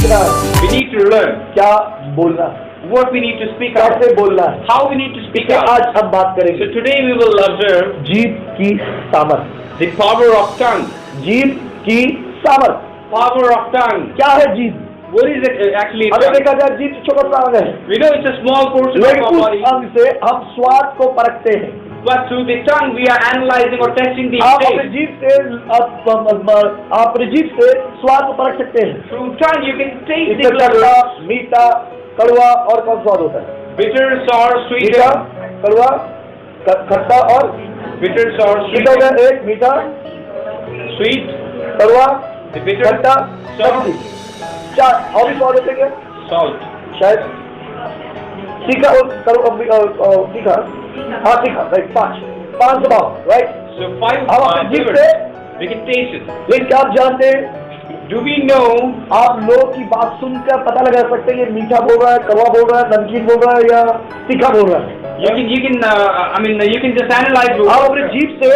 सीखना है। We need to learn क्या बोलना है, what we need to speak out, कैसे बोलना है, how we need to speak इसमें out. आज हम बात So करेंगे। today we will observe जीभ की सामर्थ, the power of tongue. जीभ की सामर्थ। Power of tongue. क्या है जीभ? What is it actually? अगर देखा जाए जीभ छोटा सा अंग है, We know it's a small portion of लेकिन our उस body, अंग से हम स्वाद को परखते हैं। but through the tongue we are analyzing or testing the आप अपने taste. जीभ से आप अपने जीभ से स्वाद को परख सकते हैं। Through tongue you can taste the इसमें खट्टा, flavor. मीठा, कड़वा और कौन स्वाद होता है? Bitter, sour, sweet. मीठा, कड़वा, खट्टा और Bitter, sour, sweet. मीठा हो गया एक, मीठा, Sweet. कड़वा, The bitter. खट्टा, Sour. सब्जी। चार और भी स्वाद होते हैं क्या? Salt. शायद तीखा और तीखा, हाँ तीखा, राइट, पांच दबाव, राइट। So 5 हम अपने जीभ flavors. से, We can taste it. लेकिन क्या आप जानते हैं, Do we know? आप लोग की बात सुनकर पता लगा सकते हैं ये मीठा बोल रहा है, कड़वा बोल रहा है, नमकीन बोल रहा है या तीखा बोल रहा है। You can just analyze the आप word अपने जीभ से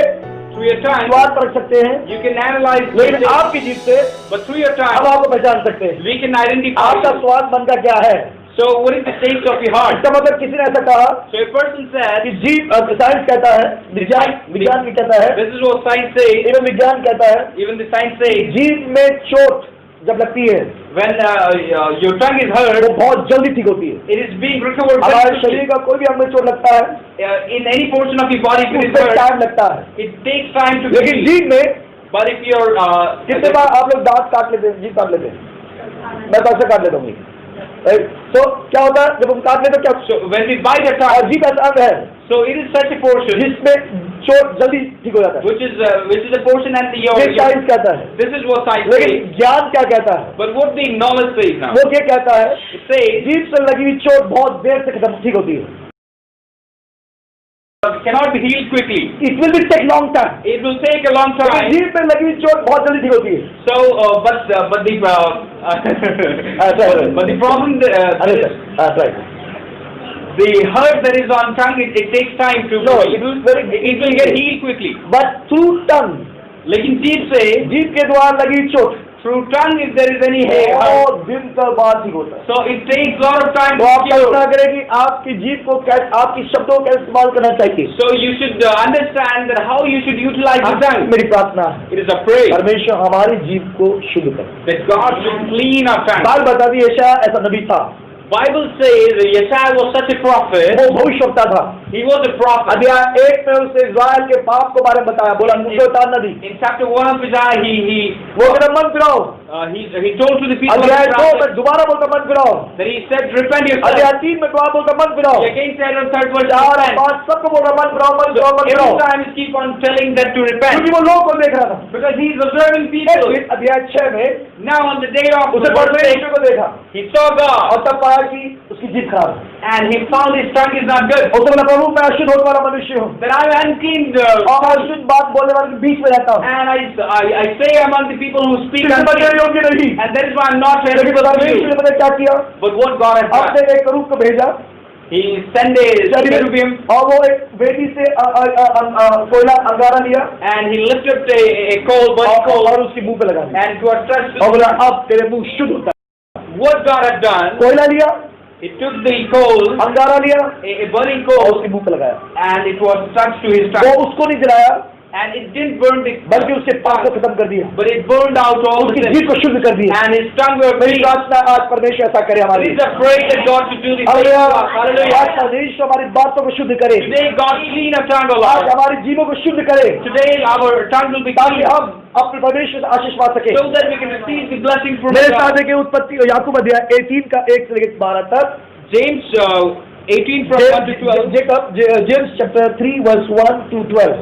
through your tongue. स्वाद परख सकते हैं, You can analyze the लेकिन taste, आपकी जीभ से but through your हम tongue आपको पहचान सकते हैं we can identify. आपका स्वाद मन का क्या है। So what is the taste of your heart? इसका मतलब किसी ने ऐसा कहा So a person said, कि जीभ, साइंस कहता है, विज्ञान भी कहता है, this is what science says. एवं विज्ञान कहता है, Even the science says जीभ में चोट जब लगती है when your tongue is वो hurt, बहुत जल्दी ठीक होती है। it is being recovered very हमारे quickly. शरीर का कोई भी अंग में चोट लगता है, In any portion of your body, if it is उसमें hurt, टाइम लगता है, it takes time to लेकिन heal. जीभ में But if you're कितने बार आप लोग दांत काट लेते हैं, जीभ काट लेते हैं, मैं तो ऐसे काट लेता हूँ। तो क्या होता है जब हम काट लेते हैं, क्या so when we bite a tongue, जीभ ऐसा अंग है so it is such a portion जिसमें चोट जल्दी ठीक हो जाता है। which is a portion and ये साइंस कहता है, this is what science लेकिन says. ज्ञान क्या कहता है? But what the knowledge says now, वो क्या कहता है? it says जीभ से लगी हुई चोट बहुत देर से खत्म ठीक होती है। it cannot be healed quickly. It will be take long time. It will take a long लेकिन time. जीभ पे लगी हुई चोट बहुत जल्दी ठीक होती है। So, but the problem, अरे sir, right. the hurt that is on tongue, it takes time to No, heal. It will get healed quickly. But through tongue, लेकिन जीभ से, जीभ के द्वारा लगी हुई चोट through tongue, if there is any hurt, बहुत दिन तक बाद ठीक होता है। so it takes a lot of time तो to आप कल्पना cure. करें कि आपकी जीभ को कैसे, आपकी शब्दों को कैसे इस्तेमाल करना चाहिए। So you should understand that how you should utilize the tongue. मेरी प्रार्थना है It is a prayer परमेश्वर हमारी जीभ को शुद्ध करे। that God should clean our tongue. बाल बताती यशायाह ऐसा नबी था, Bible says that Yeshua was such a prophet. वो भविष्यवक्ता था। He was a prophet. अध्याय 1 में उसने इस्राएल के पाप के बारे में बताया, बोला मुझे उतारना दी, In chapter 1 of Isaiah, वो मेरा मन फिराओ। he told to the people of अध्याय 2 में Israel दोबारा बोलता मन फिराओ। that he said, repent yourself. अध्याय 3 में दोबारा बोलता मन फिराओ। He again said on 3rd verse, 4 repent. 5 सबको बोल रहा मन फिराओ, मन फिराओ, मन Every फिराओ, time he keep on telling that to repent. क्योंकि वो लोगों को देख रहा था। Because he is observing people. फिर अध्याय 6 में Now on the day of उसे the birthday, परमेश्वर को देखा he saw God और तब पाया कि उसकी जीभ खराब है। and he found his tongue is not good. उसने बोला प्रभु मैं अशुद्ध होने वाला मनुष्य हूँ That I am unclean और अशुद्ध बात बोलने वाले के बीच में रहता हूँ, and I say among the people who speak इसलिए मैं unclean, योग्य नहीं। and that is why I am not ready लेकिन to परमेश्वर you. ने पता क्या किया, But what God has done, अपने एक करूब को भेजा he sent a cherubim और वो एक बेटी से कोयला अंगारा लिया and he lifted a coal, burning coal, और उसके मुंह पे लगा दिया and to attach और बोला अब तेरे मुंह शुद्ध होता है। what God had done. कोयला लिया, He took the coal, अंगारा लिया a burning और coal, उसके मुंह पे लगाया। and it was touched to his वो tongue, उसको नहीं जलाया and it didn't burn the बल्कि उसके पाप को खत्म कर दिया, but it burned out all उसकी the जीभ sin, को शुद्ध कर दिया। and his tongue were मेरी clean. प्रार्थना आज परमेश्वर ऐसा करे हमारे Please pray that God should do the same. Hallelujah. Hallelujah. आज परमेश्वर हमारी बातों को शुद्ध करे, Today God clean our tongue, O आज Lord. हमारी जीवों को शुद्ध करे Today our tongue will be ताकि clean, हम अपने परमेश्वर से आशीष पा सके। so that we can receive the blessing from मेरे God. साथ देखिए उत्पत्ति याकूब अध्याय 18 का 1 से लेकर 12 तक, James 18 from 1 to 12. James chapter 3 verse 1 to 12।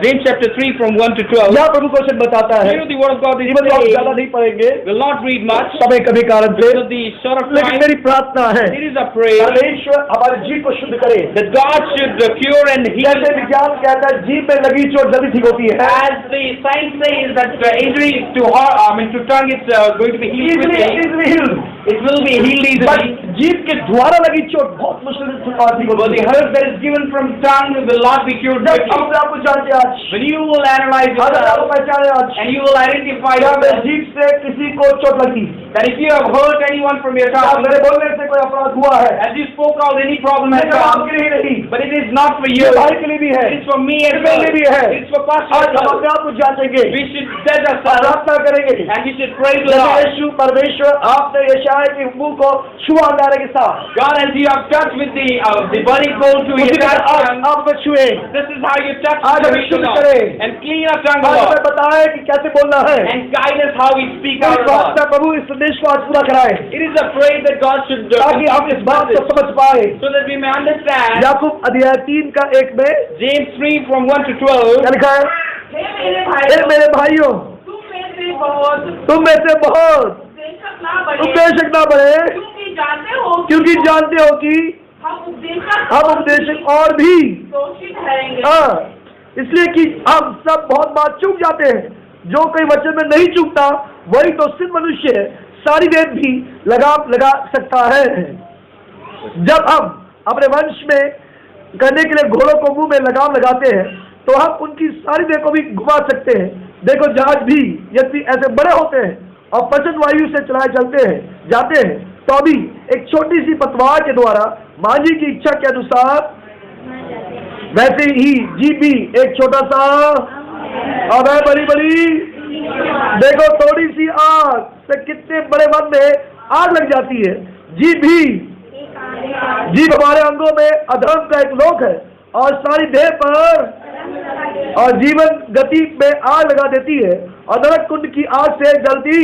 James chapter 3 from 1 to 12. यहाँ प्रभु क्वेश्चन बताता है, Here the word of God is जीवन में हम ज्यादा saying, नहीं पढ़ेंगे will not read much समय कभी कारण से, because of the short of लेकिन time. मेरी प्रार्थना है It is a prayer परमेश्वर हमारे जीव को शुद्ध करे। that God should cure and heal. जैसे विज्ञान कहता है जीव में लगी चोट जल्दी ठीक होती है, As the science says that injury to heart, to tongue, it's going to be healed quickly. It will be healed easily. जीव के द्वारा लगी चोट बहुत मुश्किल से ठीक But the होती है। hurt that is given from tongue will not be cured जब quickly. अपने आप को जानते आज, When you will analyze अगर आप yourself पहचाने आज and you will identify क्या मैं yourself जीव से किसी को चोट लगी, that if you have hurt anyone from your क्या tongue, मेरे बोलने से कोई अपराध हुआ है, as you spoke out, any problem has लेकिन come, आपके लिए नहीं, but it is not for you. ये भाई के लिए भी है, It is for me as मेरे well. लिए भी है। It is for Pastor आज as हम well. अपने आप को जांचेंगे, We should judge ourselves प्रार्थना करेंगे, and we should praise the जैसे Lord. यीशु परमेश्वर आपने यशायाह के मुंह को छुआ अंगारे के साथ, God, as you have touched with the burning coal to उसी his तरह tongue, आप में छुए। this is how you touch आज the हमें wicked शुद्ध Lord. करें। And clean our tongue, आज हमें Lord. बताए कि कैसे बोलना है। And guide us how we speak मेरी out of प्रार्थना God. प्रभु इस संदेश को आज पूरा कराए, It is a prayer that God should do, ताकि हम इस बात को समझ पाए। so that we may understand. याकूब अध्याय 3 का 1 में James 3 from 1 to 12. क्या लिखा है? हे हे मेरे भाइयों, तुम में से बहुत उपदेशक ना बने, क्योंकि जानते हो कि हम उपदेशक और भी, हाँ, इसलिए कि हम सब बहुत बात चूक जाते हैं। जो कोई वचन में नहीं चूकता वही तो सिद्ध मनुष्य है, सारी वेद भी लगाम लगा सकता है। जब हम अपने वंश में करने के लिए घोड़ों को मुंह में लगाम लगाते हैं तो हम उनकी सारी वेद को भी घुमा सकते हैं। देखो जहाज भी यदि ऐसे बड़े होते हैं और प्रचंड वायु से चलाए चलते हैं जाते हैं तो अभी एक छोटी सी पतवार के द्वारा मांझी की इच्छा के अनुसार वैसे ही जीप भी एक छोटा सा और है बड़ी बड़ी। देखो थोड़ी सी आग से कितने बड़े मन में आग लग जाती है। जीभ हमारे अंगों में अधर्म का एक लोक है और सारी देह पर और जीवन गति में आग लगा देती है और नरक कुंड की आग से जलती,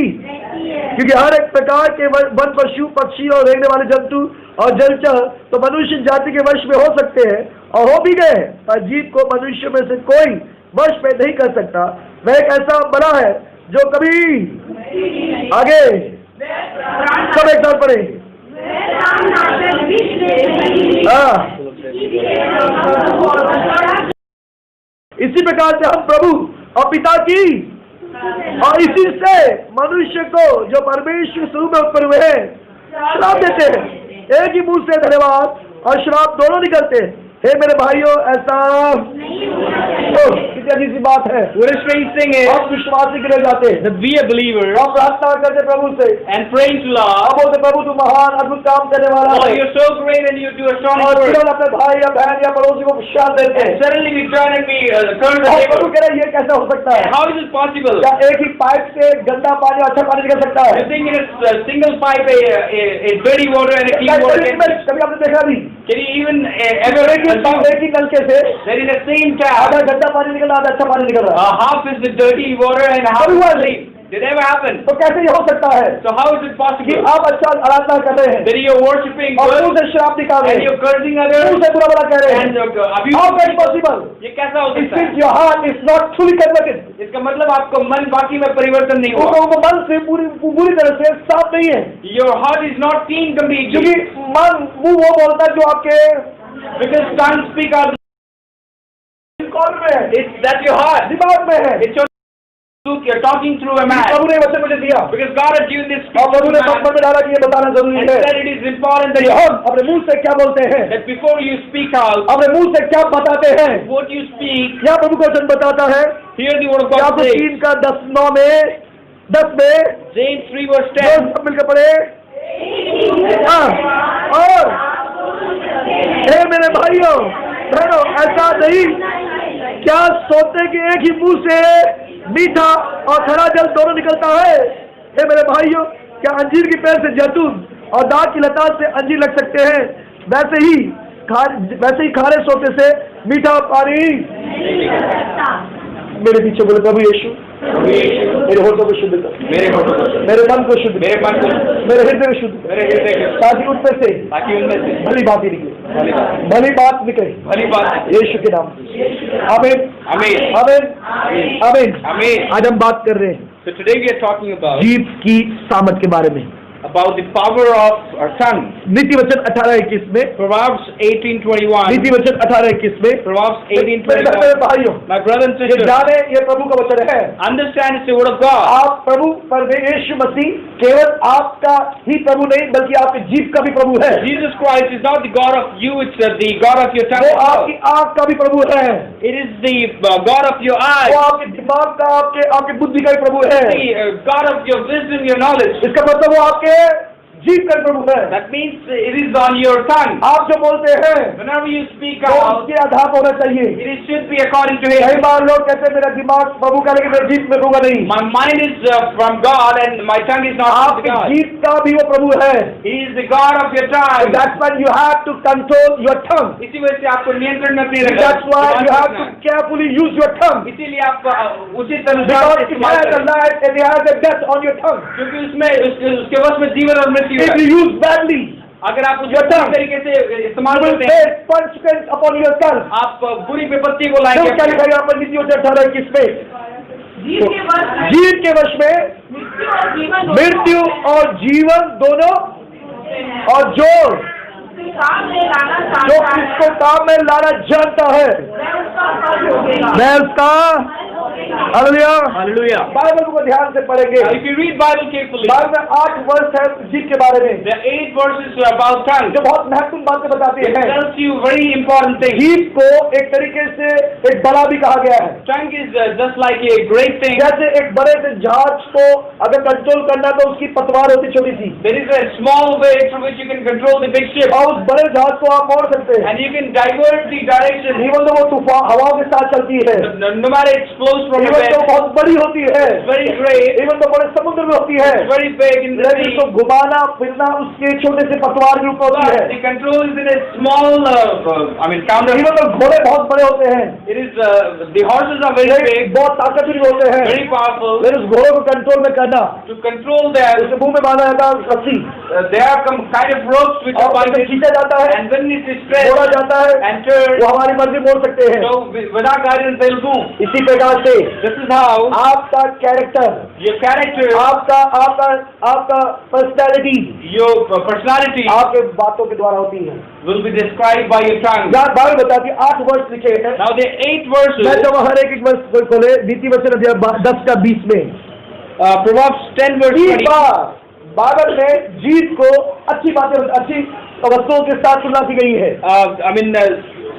क्योंकि हर एक प्रकार के वन पशु पक्षी और रेंगने वाले जंतु और जलचर तो मनुष्य जाति के वश में हो सकते हैं और हो भी गए, पर जीव को मनुष्य में से कोई वश में नहीं कर सकता। वह एक ऐसा बना है जो कभी आगे सब एक साथ पढ़े। इसी प्रकार से हम प्रभु और पिता की और इसी से मनुष्य को जो परमेश्वर स्वरूप में उत्पन्न हुए हैं श्राप देते हैं। एक ही मुंह से धन्यवाद और श्राप दोनों निकलते हैं। हे मेरे भाइयों, ऐसा कितनी अजीब सी बात है। What a strange thing is हम विश्वासी के लिए जाते हैं, that we are believers हम प्रार्थना करते प्रभु से, and praying to हम Lord. बोलते प्रभु तू महान अद्भुत काम करने वाला Oh, है, you're so great and you do astonishing और works. तुरंत अपने भाई या बहन या पड़ोसी को शान देते हैं। And suddenly we turn and we curse the और प्रभु neighbor. कह रहे ये कैसे हो सकता है? How is it possible? क्या एक ही पाइप से गंदा पानी अच्छा पानी निकल सकता है? You think in a single pipe a dirty water and a clean water can कभी आपने देखा नहीं? you even ever एक ही नलके से that in the same आधा tap गंदा पानी निकल रहा है, आधा अच्छा पानी निकल रहा है। half is the dirty water and half कभी is हुआ the नहीं? clean? Did it ever happen? तो कैसे ये हो सकता है So how is it कि possible आप अच्छा आराधना कर रहे हैं that you're worshiping और good मुंह से श्राप निकाल रहे and हैं, you're cursing मुंह others से बुरा भला कह रहे and हैं? abusing How can people? possible? ये कैसा हो It सकता means है? your heart is not fully converted. इसका मतलब आपका मन बाकी में परिवर्तन नहीं हुआ. उनको मन से पूरी तरह से साफ नहीं है, Your heart is not clean completely क्योंकि मन मुंह वो बोलता है जो आपके because tongue speak out. कौन में है, It's that's your heart. दिमाग में है। It's your truth. You're talking through a man प्रभु ने वचन मुझे दिया because God has given this और प्रभु scripture ने to मन man में डाला कि ये बताना जरूरी and है said it is important कि that हम अपने मुंह से क्या बोलते हैं, that before you speak out, अपने मुंह से क्या बताते हैं। what you speak, क्या प्रभु का वचन बताता है? hear the word of क्या God तो say. 3 का 10 में James 3 verse जो 10. सब मिलकर पढ़े। हाँ, और हे मेरे भाइयों बहनों, ऐसा नहीं क्या सोचते कि एक ही मुंह से मीठा और खरा जल दोनों निकलता है? हे मेरे भाइयों, क्या अंजीर की पेड़ से जैतून और दाग की लता से अंजीर लग सकते हैं? वैसे ही खारे सोते से मीठा पानी। मेरे पीछे बोले प्रभु यीशु मेरे होठों को शुद्ध कर, मेरे होठों को शुद्ध, मेरे मन को शुद्ध, मेरे मन को शुद्ध, मेरे हृदय को शुद्ध, मेरे हृदय को शुद्ध, ताकि उनमें से ताकि उनमें से भली बात ही निकले, भली बात, भली बात निकले भली बात, यीशु के नाम से। आमीन आमीन, आमीन आमीन। आमीन। आज हम बात कर रहे हैं So today we are talking about जीभ की सामत के बारे में। about the power of our tongue. नीति वचन 18:21 में, Proverbs 18:21. नीति वचन 18:21 में, Proverbs मेरे 18:21. भाइयों, My brothers and ये sisters, जाने ये प्रभु का वचन है। understand it's the word of God. आप प्रभु परमेश्वर यीशु मसीह केवल आपका ही प्रभु नहीं बल्कि आपके जीव का भी प्रभु है। Jesus Christ is not the God of you, it's the God of your tongue. वो आपकी आँख का भी प्रभु है, It is the God of your वो eyes, आपके दिमाग का, आपके बुद्धि का भी प्रभु है। the God of your wisdom, your knowledge. इसका मतलब वो आपके जीव का भी प्रभु है। That means it is on your tongue. आप जो बोलते हैं Whenever you speak वो out, उसके आधार पर होना चाहिए। it should be according to कई Him. बार लोग कहते हैं मेरा दिमाग प्रभु का लेकिन मेरा जीव में प्रभु का नहीं। My mind is from God and my tongue is not from आपके God. जीव का भी वो प्रभु है। He is the God of your tongue. That's why you have to control your tongue. इसी वजह से आपको नियंत्रण में अपनी That's why you have to carefully use your tongue. इसीलिए आप उचित अनुसार Because it इस्तेमाल has a करें, life and it has a death on your tongue. क्योंकि उसमें उसके वश में जीवन और मृत्यु If है। you use badly, अगर आप उसे Your tongue. बुरी तरीके से इस्तेमाल you will करते हैं, face consequence upon yourself. आप बुरी विपत्ति को देखो क्या लाएंगे। लिखा है यहाँ पर नीति वचन 18:21 में, जीव के वश में जीव के वश में मृत्यु और जीवन दोनों मृत्यु और जीवन दोनों होते हैं। और जो उसके काम में लाना जो चाहता है इसको काम में लाना जानता है वह उसका फल भोगेगा। मैं उसका हालेलुया Hallelujah. बाइबल को ध्यान से पढ़ेंगे। If you read Bible carefully, Bible में 8 वर्ष है जीव के बारे में the 8 verses are about tongue. जो बहुत महत्वपूर्ण बातें बताती It है। tells you very important things. जीव को एक तरीके से एक बड़ा भी कहा गया है। Tongue is just like a great thing. जैसे एक बड़े से जहाज को अगर कंट्रोल करना तो उसकी पतवार होती छोटी सी, There is a small way through which you can control the big ship, और उस बड़े जहाज को आप मोड़ सकते हैं। and you can divert the direction. जीवन तो वो तूफान हवाओं के साथ चलती है, No matter it flows from a जीवन तो wind, बहुत बड़ी होती है, it's very great, जीवन तो बड़े समुद्र में होती है, it's very big in the लेकिन sea. उसको घुमाना फिरना उसके छोटे से पतवार के ऊपर होती But है। the control is in a small, counter. जीवन तो घोड़े बहुत बड़े होते हैं, It is, the horses are very लेकिन big, बहुत ताकतवर होते हैं, very powerful. लेकिन उस घोड़े को कंट्रोल में करना To control them, उसके मुंह में बांधा जाता है रस्सी, there are some kind of ropes which are और उसे binded, खींचा जाता है, and when it is मोड़ा stretched जाता है, and turned, वो हमारी मर्जी मोड़ सकते हैं। so without guidance they'll move. इसी प्रकार से This is how आपका कैरेक्टर, your character, आपका आपका आपका पर्सनैलिटी your personality आपके बातों के द्वारा होती है। will be described by your tongue. यहाँ बाइबल बताती है 8 वर्ष लिखे हैं। Now there are 8 मैं verses. जब हर एक वर्ष को खोले नीति वचन अध्याय 10 का 20 में Proverbs 10 verse 3 20. बार बाइबल में जीव को अच्छी बातें अच्छी वस्तुओं के साथ तुलना की गई है।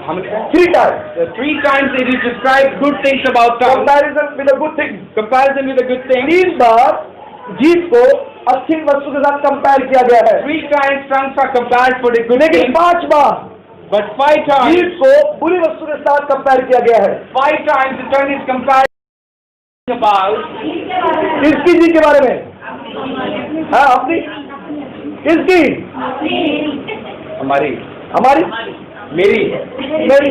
How many? 3 times 3 times it is described good things about tongue. Comparison with a good thing. Comparison with a good thing. 3 बार जीव को अच्छी वस्तु के साथ कंपेयर किया गया है, 3 times tongues are compared for the good लेकिन thing. 5 बार But 5 जीव times, को बुरी वस्तु के साथ कंपेयर किया गया है। 5 times the tongue is compared about इसकी जी के बारे में, हाँ अपनी इसकी हमारी हमारी मेरी. मेरी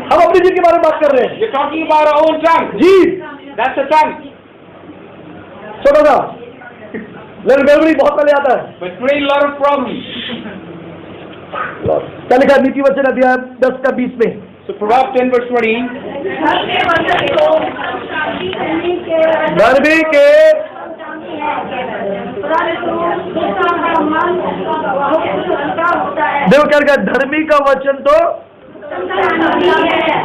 हम अपनी जी के बारे में बात कर रहे हैं। You're talking about our own tongue. Ji That's a tongue. छोटा सा लेकिन गड़बड़ी बहुत पहले आता है। But create a lot of problems. क्या लिखा है नीति वचन अध्याय 10 का 20 में? So Proverbs 10 verse 20. घर के वचन को धर्मी के देखो क्या लिखा है, धर्मी का वचन तो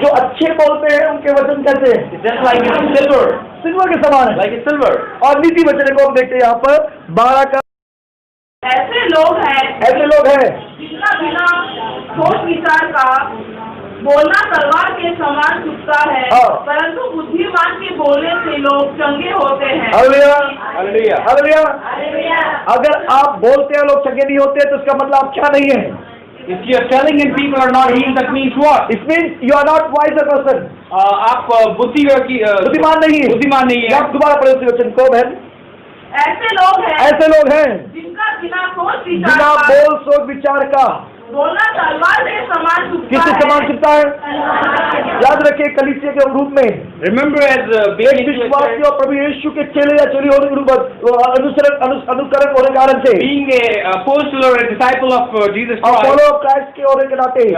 जो अच्छे बोलते हैं उनके वचन कैसे हैं? It's just like silver. Silver के समान है। Like a silver. और नीति वचन को हम देखते हैं यहाँ पर 12 का। ऐसे लोग हैं ऐसे लोग हैं जिनका बिना सोच विचार का बोलना तलवार के समान चुभता है, हाँ। परंतु बुद्धिमान के बोलने से लोग चंगे होते हैं। Hallelujah Hallelujah. हालेलुया। अगर आप बोलते हैं लोग चंगे नहीं होते तो इसका मतलब आप क्या नहीं है? If you are telling and people are not healed, that means what? It means you are not wiser person. आप बुद्धिमान नहीं है। बुद्धिमान नहीं है. आप दोबारा पढ़े उस वचन को बहन। ऐसे लोग हैं ऐसे लोग हैं जिनका बिना सोच विचार बिना का बोल सोच विचार का बोलना तलवार के समान चुभता किससे है। समान चुभता है? याद रखिए कलीसिया के रूप में Remember as एक विश्वासी और प्रभु यीशु के चेले या चेली होने अनुकरण होने के कारण से being a apostle or a disciple of Jesus और Christ, फॉलो क्राइस्ट के होने के नाते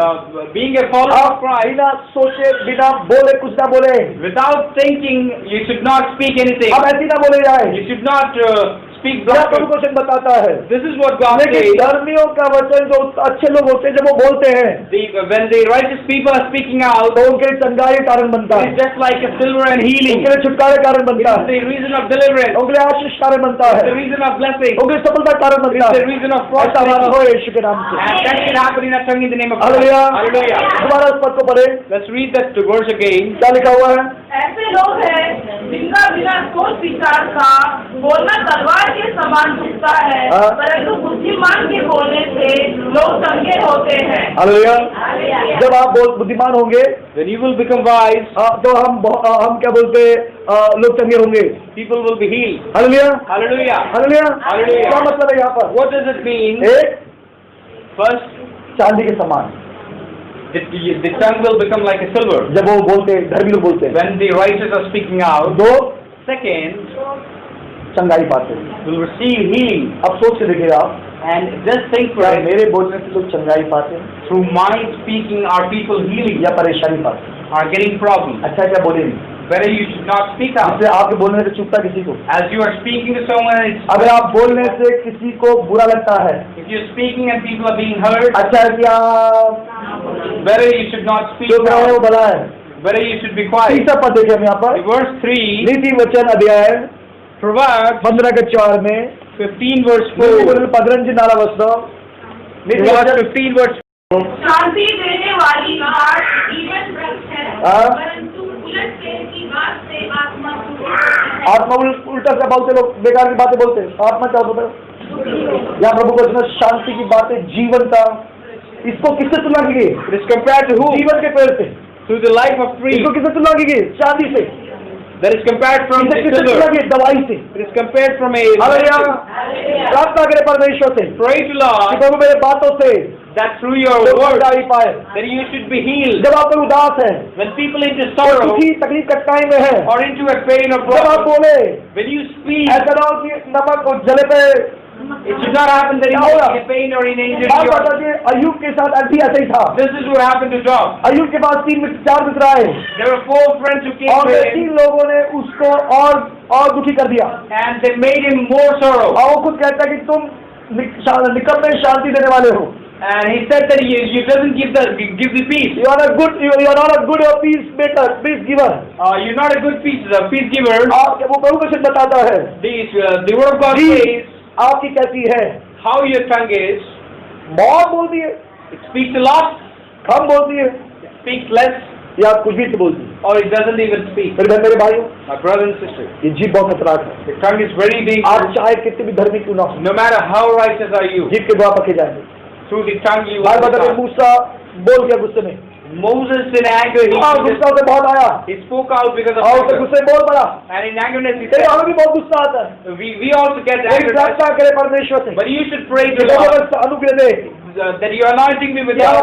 being a follower of आप Christ, बिना सोचे बिना बोले कुछ ना बोले, without thinking, you should not speak anything. अब ऐसी ना बोले जाए। You should not speak क्या प्रभु blasphemy. वचन बताता है? This is what God लेकिन says. धर्मियों का वचन जो अच्छे लोग होते हैं जब वो बोलते हैं When the righteous people are speaking out, तो उनके लिए चंगाई कारण बनता it है, is just like a silver and healing. उनके लिए छुटकारे कारण It बनता is है, the reason of deliverance. उनके लिए आशीष कारण बनता It's है, the reason of blessing. उनके लिए सफलता कारण It बनता is है। the reason of ऐसा हमारा prosperity. हो यीशु के नाम से। And that can happen in a tongue in the name of Christ. Hallelujah. Hallelujah. दोबारा इस पद को पढ़े, Let's read that verse again. क्या लिखा हुआ है? ऐसे लोग हैं जिनका बिना सोच विचार का बोलना तलवार के समान झुकता है, हाँ। परंतु बुद्धिमान के बोलने से लोग चंगे होते हैं। हालेलुया। हालेलुया। जब आप बहुत बुद्धिमान होंगे When you will become wise, तो हम क्या बोलते लोग चंगे होंगे। people will be healed. Hallelujah. Hallelujah. Hallelujah. Hallelujah. क्या मतलब है यहाँ पर? What does it mean? एक, First, चांदी के समान, the tongue will become like a silver. जब वो बोलते हैं, धर्मी लोग बोलते हैं। When the righteous are speaking out. दो, Second, चंगाई पाते हैं। will receive healing. अब सोच के देखिए आप, And just think for क्या it. मेरे बोलने से लोग चंगाई पाते हैं Through my speaking, are people healing? या परेशानी पाते हैं? Are getting problems? अच्छा क्या बोलेंगे? Better you should not speak out. इससे आपके बोलने से चुपता किसी को। As you are speaking to someone, it's, अगर आप बोलने से किसी को बुरा लगता है, if you're speaking and people are being hurt, अच्छा है कि आप better you should not speak चुप रहे हो, out. भला है। Better you should be quiet. तीसरा पद देखें हम यहाँ पर, Verse 3, नीति वचन अध्याय Proverbs 15 में 15 verse 4. 14 वचन, नीति Proverbs वचन 15 verse 4. शांति देने वाली बात जीवन वृक्ष है, हाँ। परंतु उलट फेर की बात से आत्मा दुखी होती है। आत्मा उल्टा से बोलते लोग, बेकार की बातें बोलते हैं। आत्मा क्या होता है? यहाँ प्रभु को इसमें शांति की बातें, जीवन का, इसको किससे तुलना की गई? It is compared to who? जीवन के पेड़ से। To the life of tree. इसको किससे तुलना की गई? चांदी से। That is compared from इसे the किससे तुलना silver. की गई? दवाई से। It is compared from a hallelujah. Hallelujah. प्रार्थना करें परमेश्वर से pray to कि Lord प्रभु मेरे बातों से that through your लोग word चंगाई पाए। that you should be healed. जब आप उदास हैं, When people into और sorrow दुखी तकलीफ कठिनाई में है, or into a pain or जब आप problem, बोले, when you speak, ऐसा ना हो कि नमक और जले पे it should not happen that क्या you होगा? are in pain or in injury. बात बता कि अय्यूब के साथ भी ऐसा ही था। This is what happened to Job. अय्यूब के पास 4 मित्र आए There were 4 friends who came और to him 3 लोगों ने उसको और दुखी कर दिया। and they made him more sorrow. और वो खुद कहता है कि तुम निकट में शांति देने वाले हो। And he said that you doesn't give the peace. You are not a good peace maker, peace giver। You're not a good peace giver. और वो प्रभु वचन बताता है, The word of God ji, says आपकी कैसी है? how your tongue is. बहुत बोलती है, It speaks a lot, कम बोलती है, it speaks less, या कुछ भी तो बोलती है। or it doesn't even speak. मेरे भाइयों, My brother and sister, ये जीभ बहुत खतरनाक है। the tongue is very आप dangerous. चाहे कितने भी धर्मी क्यों ना हो, No matter how righteous are you, जीभ के द्वारा पके जाएंगे। through the tongue you भाई will बताते become. मूसा बोल गया गुस्से में, Moses in anger, गुस्सा उसे बहुत आया he spoke out because of और उसे anger. गुस्से में बोल पड़ा। And in angerness he तेरे said, हमें भी बहुत गुस्सा आता है, we also get मेरी angry. प्रार्थना करे परमेश्वर से But you should pray कि to प्रभु God अगर अनुग्रह दे that you are anointing me with कि हम God,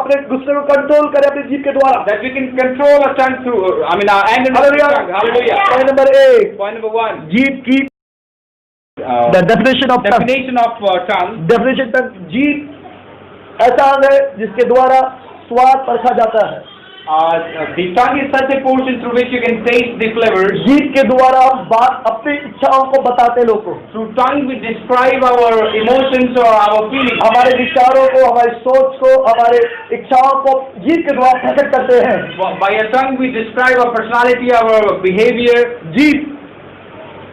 अपने गुस्से को कंट्रोल करें अपनी जीभ के द्वारा। that we can control our tongue through, our anger. Hallelujah. Hallelujah. Point number 1, Point number 1. जीभ की the definition of tongue. Definition of tongue. Definition तक जीभ ऐसा अंग है जिसके द्वारा स्वाद परखा जाता है। The tongue is such a portion through which you can taste the flavors. जीभ के द्वारा हम बात अपनी इच्छाओं को बताते लोगों को, Through tongue we describe our emotions or our feelings. हमारे विचारों को, हमारी सोच को, हमारे इच्छाओं को जीभ के द्वारा प्रकट करते हैं। By a tongue we describe our personality, our behavior. जीभ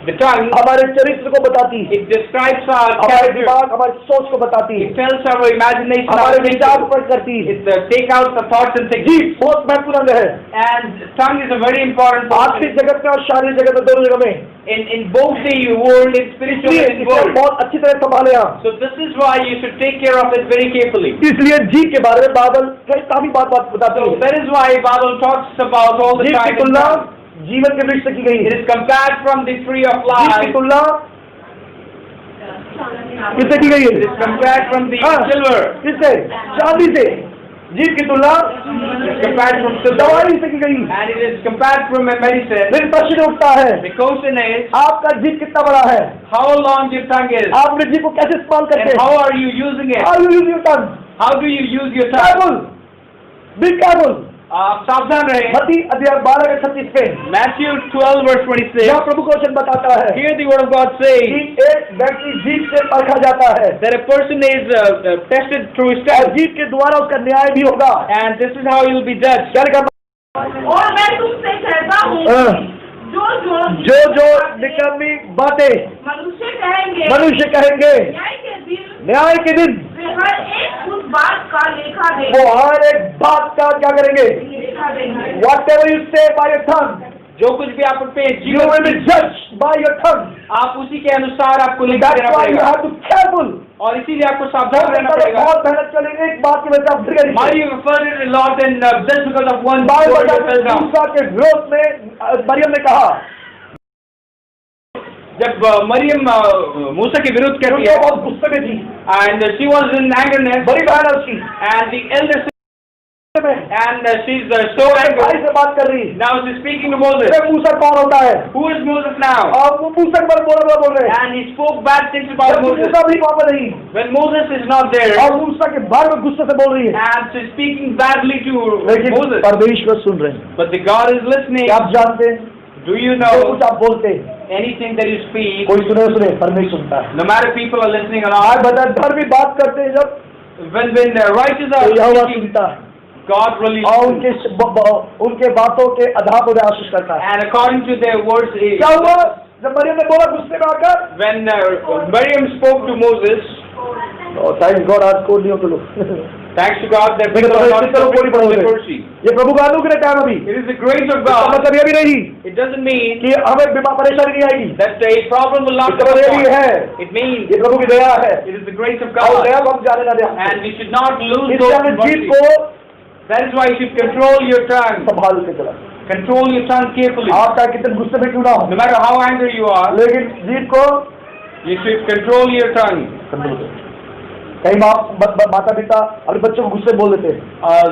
The tongue, हमारे चरित्र को बताती है, it describes our हमारे character. दिमाग, हमारी सोच को बताती है, It tells our imagination, हमारे our विचार thinking. को प्रकट करती है। It take out the thoughts and things. जीभ बहुत महत्वपूर्ण अंग है, And tongue is a very important आत्मिक portion जगत में और शारीरिक जगत में, दोनों जगह में। in both the world, in spiritual इसलिए and in इसे world. बहुत अच्छी तरह संभाले आप। So this is why you should take care of it very carefully. इसलिए जीभ के बारे में बाइबल काफी बात बताती So है। that is why Bible talks about all the जीभ की time. तुलना जीवन के वृक्ष से की गई It है। is compared from the tree of जीभ की life. तुलना किससे की गई It है? is compared from the हाँ, silver. किससे? चांदी से। जीभ की तुलना It is compared from silver. दवाई से की गई। And it is compared from a medicine. फिर प्रश्न उठता है, The question is, आपका जीभ कितना बड़ा है? how long your tongue is, आप अपने जीभ को कैसे इस्तेमाल and करते how हैं? are you using it? How you use your tongue? How do you use your tongue? Careful, be careful. आप सावधान रहें। मत्ती अध्याय 12 के 36 पे Matthew 12 verse 26. यह प्रभु का वचन बताता है Here the word of God says कि एक व्यक्ति जीत से परखा जाता है that a person is tested through his और test, जीत के द्वारा उसका न्याय भी होगा। and this is how he will be judged. क्या लिखा? और मैं तुमसे कहता हूँ हाँ। जो जो निकम्मी बातें मनुष्य कहेंगे न्याय के दिन वे हर एक उस बात का लेखा देंगे। वो हर एक बात का क्या करेंगे? लेखा देंगे। Whatever you say by your tongue, जो कुछ भी आप अपने you will be judged by your tongue. आप उसी के अनुसार आपको लिखा That's देना why you पड़ेगा, have to be careful. और इसीलिए आपको सावधान रहना पड़ेगा. बहुत मेहनत चलेंगे एक बात की वजह से आप गिर गए। Maryam referred a lot, and just because of one Bible word बताता fell है down. मूसा के विरोध में मरियम ने कहा, जब मरियम मूसा के विरुद्ध कहती क्योंकि है, बहुत गुस्से में थी, and she was in angerness, बड़ी बहन है उसकी, and the elder sister, and she's so भाई angry. से बात कर रही है। Now she's speaking to Moses. अरे मूसा कौन होता है? Who is Moses now? और वो मूसा के बारे में बोल रहे हैं। And he spoke bad things about जब Moses. मूसा भी वहाँ पर नहीं When Moses is not there, और मूसा के बारे में गुस्से से बोल रही है, and she's speaking badly to लेकिन Moses. परमेश्वर सुन रहे हैं। But the God is listening. क्या आप जानते हैं? Do you जो know कुछ आप बोलते हैं, anything that you speak, कोई सुने परमेश्वर सुनता है। no matter people are listening or आज not, बता धर्मी बात करते हैं जब, when the righteous तो are यहोवा speaking, सुनता है God really और listens. उनके बातों के आधार पर आशीष करता है। And according to their words, क्या हुआ जब मरियम ने बोला गुस्से में आकर? when Miriam spoke to Moses, thank God आज कोड नहीं हो तो लोग। thanks to God that मेरे people are not चलो suffering कोई from पढ़ोगे। leprosy. ये प्रभु का अनुग्रह टाइम अभी। It is the grace of इसका God. मतलब ये भी नहीं It doesn't mean कि हमें बीमार परेशानी नहीं आएगी। that a problem will not इसका come मतलब ये भी upon. है, It means ये प्रभु की दया है it is the grace of और God, दया को हम जाने ना दें। and we should not lose इसलिए those हमें जीत mercies. को That is why you should control your tongue. संभाल के चला। Control your tongue carefully. आप चाहे कितने गुस्से में क्यों ना हो, No matter how angry you are, लेकिन जीत को you should control your tongue. Control करो। कई माता पिता अपने बच्चों को गुस्से बोल देते हैं।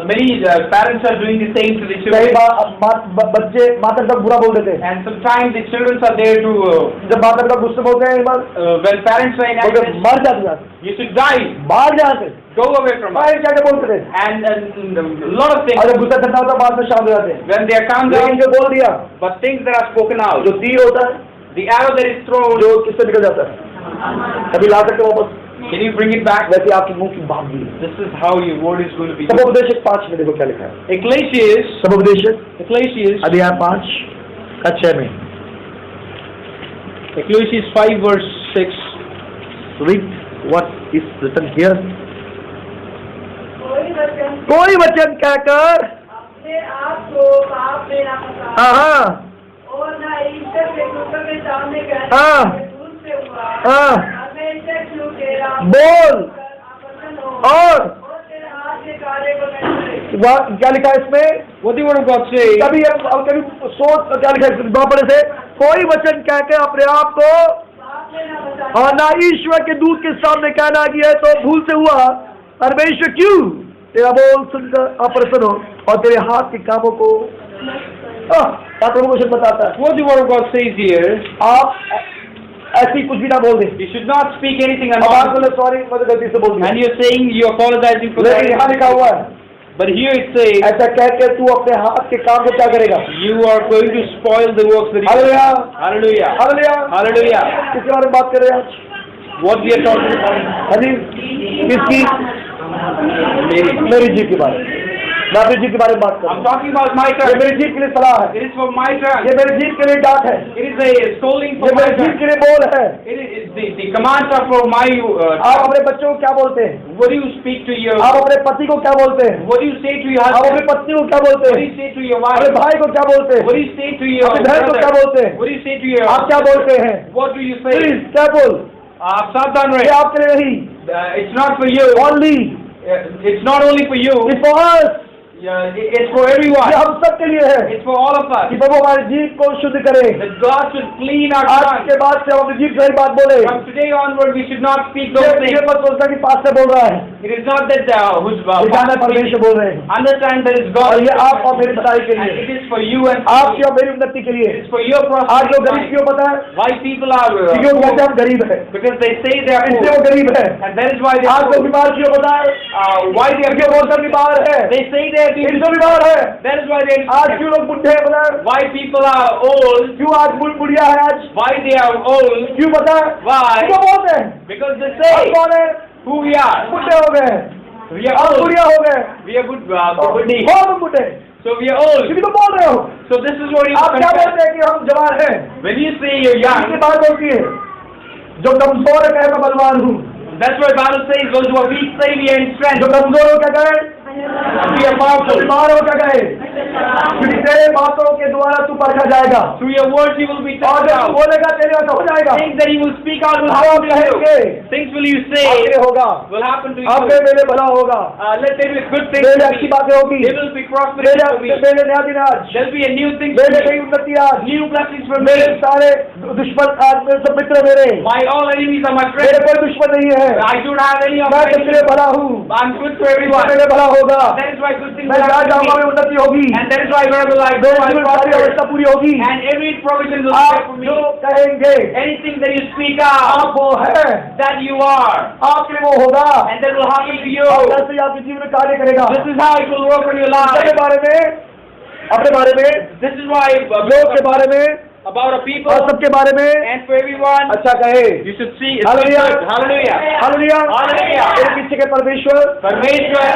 Many parents are doing the same to the कई children. बच्चे माता पिता बुरा बोल देते हैं। And sometimes the children are there to, जब माता पिता गुस्से बोलते हैं when parents are in बोलते anger, मर जाते, you should die. भाग जाते, Go away from us. भाई क्या क्या बोलते थे। And a lot of और things, जब गुस्सा ठंडा होता बाद में शांत हो जाते हैं। when they are calmed लेकिन down, जो बोल दिया, but things that are spoken out, जो तीर होता है, the arrow that is thrown, जो किससे निकल जाता है, कभी ला सकते वापस, can you bring it back? वैसे आपके मुंह की बात भी। This is how your word is going to be. सबोपदेशक 5 में देखो क्या लिखा है। Ecclesiastes, सबोपदेशक अध्याय 5 का 6 में। Ecclesiastes 5 verse 6. Read what is written here. कोई वचन कहकर अपने आप को पाप में ना फंसा हाँ और ना ईश्वर के दूसरों के सामने कहने हाँ। दूर से हुआ हाँ हमेशा क्यों तेरा बोल आपसन हो और तेरे हाथ के कार्य को नहीं करे। क्या लिखा है इसमें? What the word of God says? कभी सोच क्या लिखा है वहाँ पढ़े से, कोई वचन कहकर अपने आप को पाप में ना फंसा और ना ईश्वर के दूत के सामने कहना कि है तो भूल से हुआ, परमेश्वर क्यों तेरा बोल सुनकर अप्रसन्न हो और तेरे हाथ के कामों को प्रभु बताता है। What the word of God says here? आप ऐसी कुछ भी ना बोल दे। You should not speak anything अब आप unlawful. बोले सॉरी मैं तो गलती से बोल दिया, And you're saying you're apologizing for लेकिन यहाँ लिखा हुआ that. है But here it says ऐसा कह के तू अपने हाथ के काम को क्या करेगा? you are going to spoil the works that you do. Hallelujah Hallelujah. Hallelujah Hallelujah. किसके बारे में बात कर रहे हैं आज? What we are talking about? हाँ जी किसकी? मेरी जीव के बारे में, मैं अपनी जीव के बारे में बात कर रहा I'm हूँ। talking about my ये tongue. मेरी जीव के लिए सलाह है, It is for my tongue. ये मेरी जीव के लिए डांट है, It is a scolding ये for my मेरी जीव tongue. के लिए बोल है। The commands are for my आप अपने बच्चों को क्या बोलते हैं? What do you speak to your? आप अपने पति को क्या बोलते हैं? What do you say to your आप अपनी husband? पत्नी को क्या बोलते What do हैं? you say to your अपने wife? भाई को क्या बोलते What do हैं? you say to your अपने बहन को क्या brother? बोलते हैं? What do you say to your? आप क्या बोलते हैं? What do you say? Please क्या बोल? आप सावधान ये रहे. आपके लिए नहीं, It's not for you. Only It's not only for you. It's for us, It's for ये everyone. हम सब के लिए है It's for all of us. कि प्रभु हमारी जीव को शुद्ध करे। That God should clean our आज tongue. के बाद से हम अपनी जीव से बात बोले। From today onward, we should not speak those ये things. मत सोचना कि पास से बोल रहा है, It is not that who's ये जाना परमेश्वर बोल रहे हैं understand that it's और God. ये आप और मेरी भलाई के And लिए, it is for you and for आपकी me. और मेरी उन्नति के लिए। It's for your आज लोग गरीब prosperity. क्यों पता है? Why people are क्योंकि वो कहते हैं हम गरीब है, because they say they are इसलिए poor. वो गरीब है। And that is why they आज are लोग poor. बीमार क्यों पता है? Why they are क्योंकि वो सब बीमार है, They say they these. इनको बीमार है। That is why they आज क्यों लोग बुढ़े हैं बोला? why people are old, क्यों आज बुढ़िया है आज? why they are old, क्यों पता है? why? क्यों बोलते हैं? Because they आप say कौन है? who we are. बुढ़े हो गए। We are आप old. बुढ़िया हो गए। We are good. बहुत बुढ़े। So we are old. क्यों तो बोल रहे हो? So this is what you आप क्या confess. बोलते हैं कि हम जवान हैं? When you say you're किसकी young, बात होती है? जो कमजोर है कहे मैं बलवान हूँ। that's what Bible says. Those who are weak say we are in strength. जो कमजोर हो क्या कहे? We are powerful. बीमार हो क्या कहे? क्योंकि तेरे बातों के द्वारा तू परखा जाएगा। Through your words you will be और touched जब तू out. बोलेगा तेरे ऐसा हो जाएगा। Things that you will speak out will आप happen to you. कहेंगे Things will you say आपके होगा। will happen to आपके you. मेरे भला होगा। Let there be good things मेरे to अच्छी me. बातें होगी। There will be prosperity for me. मेरे नया दिन आज। There will be a new thing मेरे for नई me. उन्नति आज। New blessings for me. मेरे सारे दुश्मन आज मेरे सब मित्र मेरे। My all enemies are my मेरे friends. कोई दुश्मन नहीं है। I don't have any of मैं my सबके लिए enemies. भला हूँ। I'm good for everyone. मेरे भला होगा। That is why good things मैं will जहाँ happen to जाऊँगा me. मेरी उन्नति होगी। And that is why wherever I go, मेरी I जीवन सारी prosper. अवस्था पूरी होगी। And every provision will be there आप for me. जो कहेंगे Anything that you speak out, आप वो है, that you are. आपके लिए वो होगा। And that will happen to you. और ऐसे ही आपके जीवन में कार्य करेगा। This is how it will work in your अपने life. बारे में, अपने बारे में, This is why लोग के बारे में about a people और सबके बारे में and for everyone, अच्छा कहे। you should see it's Hallelujah. good. Hallelujah. Hallelujah. Hallelujah. मेरे पीछे के परमेश्वर परमेश्वर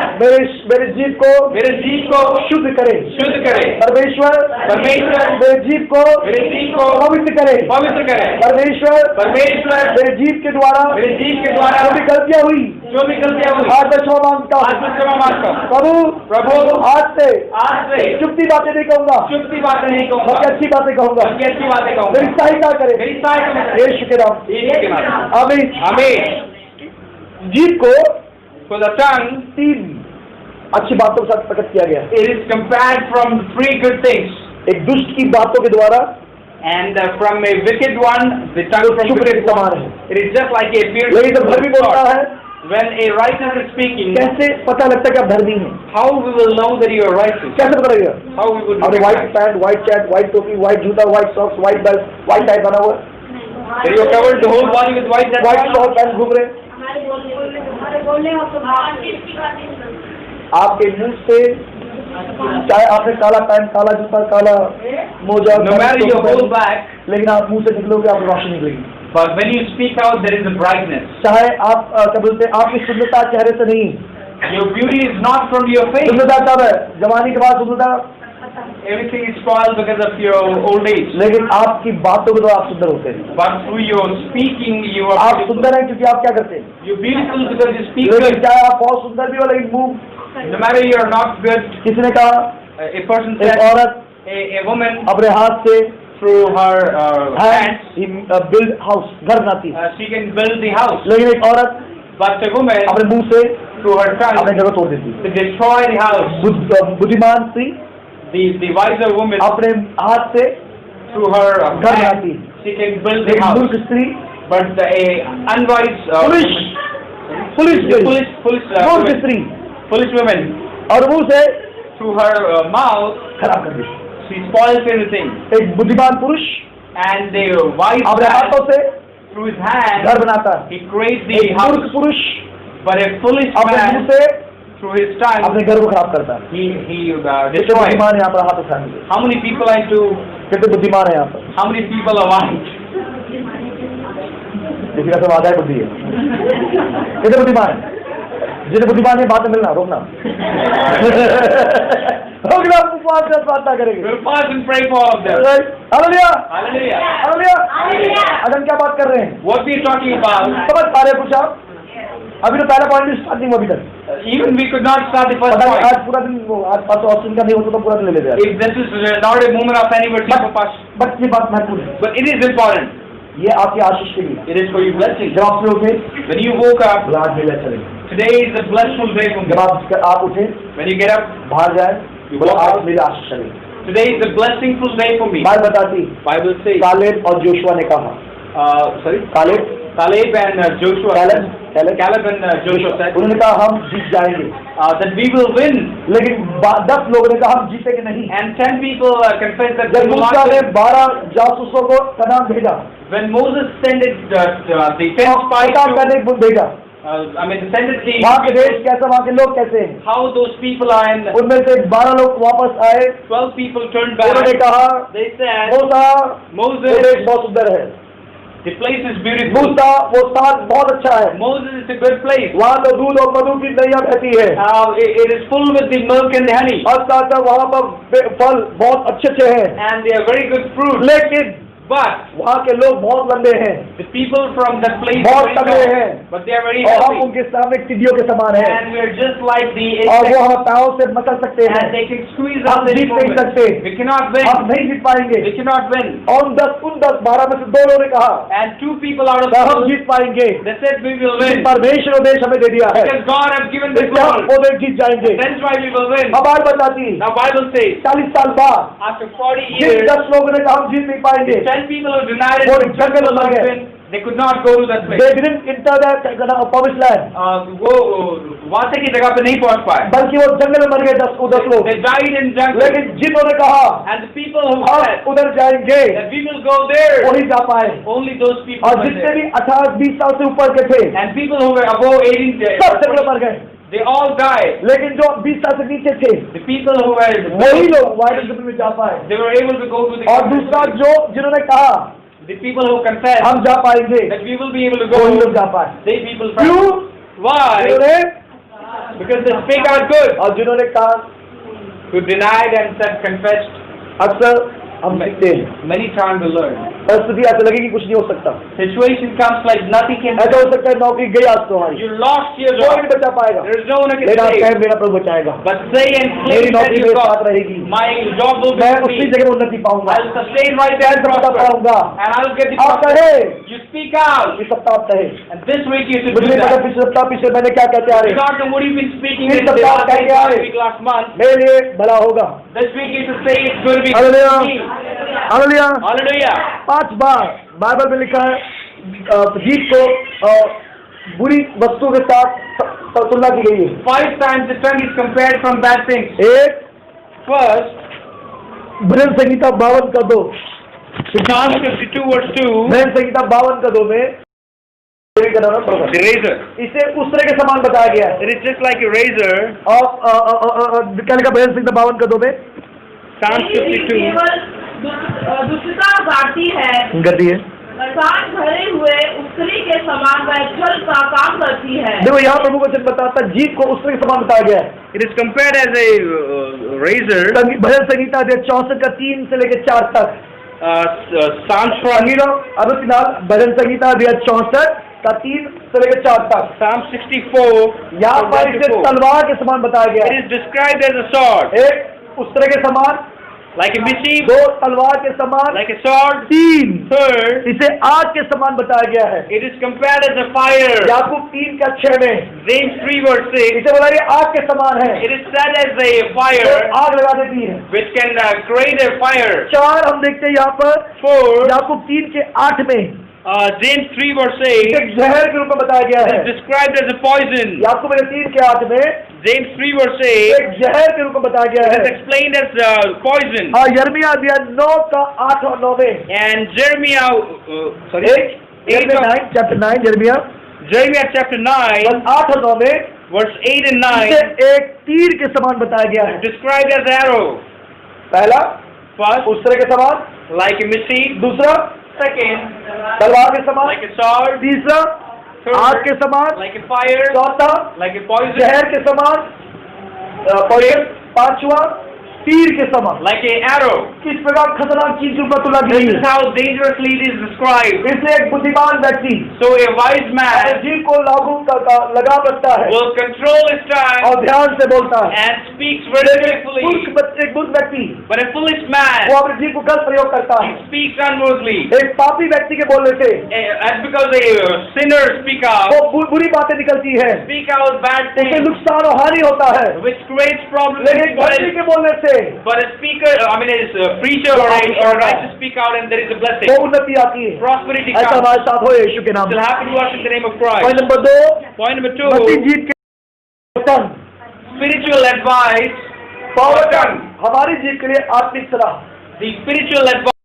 मेरे जीव को मेरे जीव को शुद्ध करे। शुद्ध करे. परमेश्वर मेरे जीव को मेरे जीव को पवित्र करे। पवित्र करे. परमेश्वर मेरे जीव के द्वारा मेरे जीव के द्वारा जो भी गलतियां हुई जो भी गलतियां हुई आज मैं क्षमा मांगता आज हूँ। मैं क्षमा मांगता हूँ. प्रभु आज आज से चुपती बातें नहीं कहूंगा, चुपती बातें नहीं बल्कि कहूँगा, अच्छी बातें कहूंगा। बल्कि अच्छी बातें कहूँगा. मेरी सहायता करे। मेरी सहायता करे. यीशु के नाम। यीशु के नाम. आमीन। आमीन. जीव को For the tongue, 3 अच्छी बातों के साथ प्रकट किया गया। it is compared from 3 good things. एक दुष्ट की बातों के द्वारा And from a wicked one, the tongue from चुप wicked के समान one, है। it is just like a beard. लेकिन जब धर्मी बोलता है, When a righteous is speaking, कैसे पता लगता है कि आप धर्मी हैं? how we will know that you are righteous? कैसे पता लगेगा? How we will आपने white recognize? Pant, white shirt, white टोपी, व्हाइट जूता, white socks, white belt, white tie बना हुआ, That you are covered the whole body with white. That's white why. Short पहन घूम रहे, आपके मुंह से चाहे आपने काला पैंट, काला जूता, काला मोजा, No matter your whole back, लेकिन आप मुंह से निकलोगे आप रोशनी निकलेगी। but when you speak out, there is a brightness. चाहे आप क्या बोलते हैं, आपकी सुंदरता चेहरे से नहीं, Your beauty is not from your face. सुंदरता कब है? जवानी के बाद सुंदरता, Everything is spoiled because of your old age. लेकिन आपकी बातों के द्वारा आप सुंदर होते हैं। But through your speaking, you are आप beautiful. सुंदर हैं क्योंकि आप क्या करते हैं? You're beautiful because you speak लेकिन good. चाहे आप बहुत सुंदर भी हो, लेकिन मुंह, No matter you are not good, किसी ने कहा a person एक said, औरत a woman अपने हाथ से through her hands, build house, घर बनाती है, she can build the house. लेकिन एक औरत But a woman अपने मुंह से through her अपने tongue घर को तोड़ देती है। to destroy the house. बुद्धिमान स्त्री The wiser woman अपने हाथ से through her घर बनाती hands, है, she can build the लेकिन house. मूर्ख स्त्री But a unwise police woman, police मूर्ख स्त्री foolish woman, और मुंह से through her mouth, खराब कर देती। she spoils everything. एक बुद्धिमान पुरुष And the wise अपने man, हाथों से through his hands, घर बनाता है, he creates the एक मूर्ख house. पुरुष But a foolish अपने मुंह man, से through his tongue, अपने घर को खराब करता है। he कितने destroys. बुद्धिमान है यहाँ पर? हाथ उठाएंगे। How many people are into? कितने बुद्धिमान है यहाँ पर? How many people are wise? किसी का सब आधा बुद्धि है। कितने बुद्धिमान है? जितने बुद्धिमान है बात में मिलना, रोकना रोकना, उपवास से प्रार्थना करेंगे। We'll pause and pray for all of them. Hallelujah Hallelujah. Hallelujah. आज हम क्या बात कर रहे हैं? What we are talking about, समझ पा रहे कुछ आप? अभी तो पहला पॉइंट स्टार्ट नहीं हुआ अभी तक। even we could not start the first पता नहीं point. आज पूरा दिन आज पास ऑप्शन का नहीं होता तो पूरा दिन ले लेते हैं। If this is not a moment of anniversary for Pastor, but ये बात महत्वपूर्ण है, but it is important. ये आपकी आशीष के लिए। It is for your blessing. जब आप से उठे When you woke up, तो आज मेला चले। today is a blessful day for me. जब आप उठे When you get up, बाहर जाए बोलो आज मेरी आशीष चले। today is a blessingful day for me. बात बताती Bible says, कालेब और जोशुआ ने कहा, sorry, Caleb Caleb and Joshua, Caleb and Joshua said उन्होंने कहा हम जीत जाएंगे, that we will win. लेकिन 10 लोगों ने कहा हम जीतेंगे नहीं। And 10 people confessed that they जब will मूसा not ने win. 12 जासूसों को कनान भेजा, When Moses sent the 10 spies पता करने को भेजा, the tendency, वहाँ के देश कैसा, वहाँ के लोग कैसे हैं। how those people are, and उनमें से 12 लोग वापस आए, 12 people turned उन्होंने back. कहा They said, मूसा वो Moses, देश बहुत सुंदर है, the place is beautiful. मूसा वो स्थान बहुत अच्छा है, Moses, it's a good place. वहाँ तो दूध और मधु की नदियाँ बहती है, It is full with the milk and the honey, और साथ साथ वहाँ पर फल बहुत अच्छे अच्छे हैं, and they are very good fruit. लेकिन But वहाँ के लोग बहुत लंबे हैं the people from that place बहुत are तगड़े very हैं, tall, but they are very और हम healthy, उनके सामने चिड़ियों के समान हैं, and we are just like the और वो insects, हम पाँव से मसल सकते हैं, and they can squeeze हम us any जीत नहीं moment. सकते, We cannot हम win. नहीं जीत पाएंगे, We cannot win. और उन 12 में से 2 लोगों ने कहा And 2 people out of कि हम 2, जीत पाएंगे, they said we will क्योंकि win. परमेश्वर ने देश हमें दे दिया है, Because God has given the इसलिए हम goal. वो देश जीत जाएंगे। That's why we will win. अब बात बताती है, Now Bible says, 40 साल बाद after 40 जिन years, 10 लोगों ने कहा हम जीत नहीं पाएंगे, 10 people who denied it, वो who जंगल में मर गए, win, they could not go to that place. they didn't enter the promised land, वो वासे की जगह पे नहीं पहुंच पाए. बल्कि वो जंगल में मर गए 10 लोग, They died in jungle. लेकिन जिन्होंने कहा And the people who said हम उधर जाएंगे that we will go there, वही जा पाए, only those people और went जितने there. भी 18-20 साल से ऊपर के थे And people who were above 18, सब जंगल में मर गए, they all died. लेकिन जो 20 साल से नीचे थे The people who were, वही लोग वाइड जंगल में जा पाए, they were able to go to the और दूसरा जो जिन्होंने कहा the people who confessed हम जा पाएंगे that we will be able to वही go, लोग जा पाए। they people क्यों? Why? जिन्होंने Because they speak out good. और जिन्होंने कहा, Who denied and said confessed, अक्सर हम सीखते हैं, many times we learn. परिस्थिति ऐसे लगेगी कुछ नहीं हो सकता, Situation comes like nothing can ऐसा हो सकता है नौकरी गई आज तुम्हारी, You lost your कोई job. नहीं बचा पाएगा, There is no one who can लेकिन आप save. कहें मेरा प्रभु बचाएगा, But say and मेरी claim that नौकरी you मेरे साथ got. रहेगी, My job will be मैं with उसी me. जगह में उन्नति पाऊंगा, I'll sustain right there and मैं सफलता prosper. पाऊंगा। And I'll get the आप prosper. कहे You speak out. इस सप्ताह आप कहे, And this week you should मुझे do नहीं पता that. पिछले सप्ताह पिछले महीने क्या कहते आ रहे, Regardless of what you've been speaking इस in the सप्ताह last कह के आ रहे, week, last month, मेरे लिए भला होगा, this week you should say it's going to be hallelujah, good for me. Hallelujah. Hallelujah. 5 bar Bible में लिखा है जीत को बुरी वस्तुओं के साथ तुलना की गई है। 5 times the tongue is compared from bad things. एक First, भजन संहिता 52 का 2, Psalm 52 verse 2, भजन संहिता 52 का 2 में the razor. इसे उस तरह के समान बताया गया है। It is just like a razor. और क्या लिखा भजन संहिता 52 का 2 में? Psalm 52. केवल दुष्टता गाती है, गति है। सांड भरे हुए उत्तरी के समान वह छल का काम करती है। देखो यहाँ प्रभु वचन बताता है जीत को उस तरह के समान बताया गया है। It is compared as a razor. भजन संहिता 64 का 3 से लेकर 4 तक। Psalms from भजन संहिता 64 का 3 से लेकर 4 तक। Psalm 64. यहाँ पर इसे तलवार के समान बताया गया It है। is described as a sword, एक उस तरह के समान, like a missile, 2 तलवार के समान, like a sword. 3 Third, इसे आग के समान बताया गया है। it is compared as a fire. याकूब 3 का 6 में James 3 verse 6. इसे बोला ये आग के समान है, It is said as a जो fire आग लगा देती है। which can create a fire. 4 हम देखते हैं यहाँ पर 4, याकूब 3 के 8 में James 3 verse 8. एक जहर के रूप में बताया गया It है। is described as a poison. याकूब 3 के 8 में James 3 verse 8. एक जहर के रूप में बताया गया It है। is explained as poison. हाँ, यिर्मयाह 9 का 8 और 9 में And Jeremiah, चैप्टर 9 यिर्मयाह Jeremiah chapter 9 8 और 9 में verse 8 and 9 इसे एक तीर के समान बताया गया है। described as arrow. पहला First, उस तरह के समान, like a missile. दूसरा Second, तलवार के समान, like a sword. तीसरा आग के समान, Like a fire. चौथा Like a poison. जहर के समान, पांचवा तीर के समान। Like an arrow. किस प्रकार खतरनाक चीज के ऊपर तुला This गई is है। how dangerously it is described. इसलिए एक बुद्धिमान व्यक्ति So a wise man जीव को लागू लगाम रखता है will control his tongue और ध्यान से बोलता है। and speaks very carefully. एक मूर्ख व्यक्ति But a foolish man वो अपने जीव को गलत प्रयोग करता है। speaks unworthily. एक पापी व्यक्ति के बोलने से That's because a sinner speak out. वो बुरी बातें निकलती है, Speak out bad उससे things, नुकसान और हानि होता है। which creates problems. लेकिन व्यक्ति के बोलने से But a speaker, a preacher or a righteous speak out and there is a blessing. वो उन्नति आती है। Prosperity ऐसा comes. हमारे साथ हो यीशु के नाम It will में। happen to us in the name of point Christ. Number 2, Point number मसीह 2, जीत के वचन, spiritual advice. वचन हमारी जीत के लिए आत्मिक सलाह। The spiritual advice.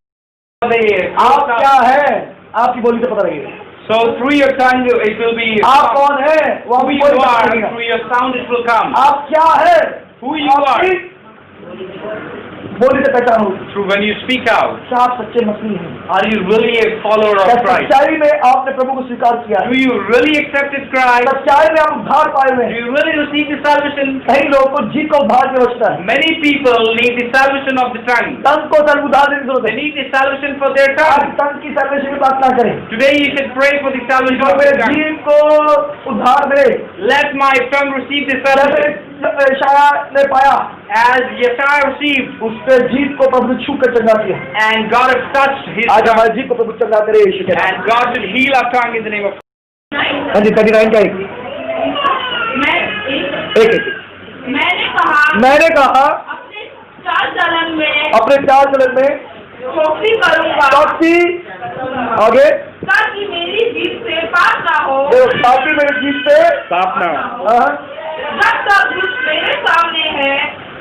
आप क्या है आपकी बोली से पता लगेगा। So through your tongue it will be आप कौन है वो who हमको you ही पता are, चलेगा। and through your sound it will come. आप क्या है Who you are. बोली से पहचान होगी। Through when you speak out. क्या आप सच्चे मसीह हैं? Are you really a follower क्या of Christ? सच्चाई में आपने प्रभु को स्वीकार किया है? Do you really accepted Christ? सच्चाई में आप उद्धार पाए हुए Do हैं? you really receive the salvation? कई लोगों को जी का उद्धार की आवश्यकता है। Many people need the salvation of the tongue. तन को सर्व उद्धार देने की जरूरत They है। need the salvation for their आज tongue. तन की सर्वेशन की प्रार्थना करें। Today you should pray for the salvation जो of मेरे your tongue. जीव को उद्धार दे, Let my tongue receive the जैसे salvation. यशायाह ने पाया, As Yeshua received, उसके जीव को प्रभु ने छू कर चंगा किया। and God has touched his आज tongue. हमारे जीव को प्रभु चंगा करे यीशु के नाम। And God should heal our tongue in the name of हाँ जी, 39 का एक मैंने कहा अपने चाल चलन में अपने चाल चलन में चौकसी करूंगा चौकसी आगे ताकि मेरी जीभ से पाप ना हो। ताकि मेरे जीव से Stop now. हाँ, जब तक दुष्ट मेरे सामने है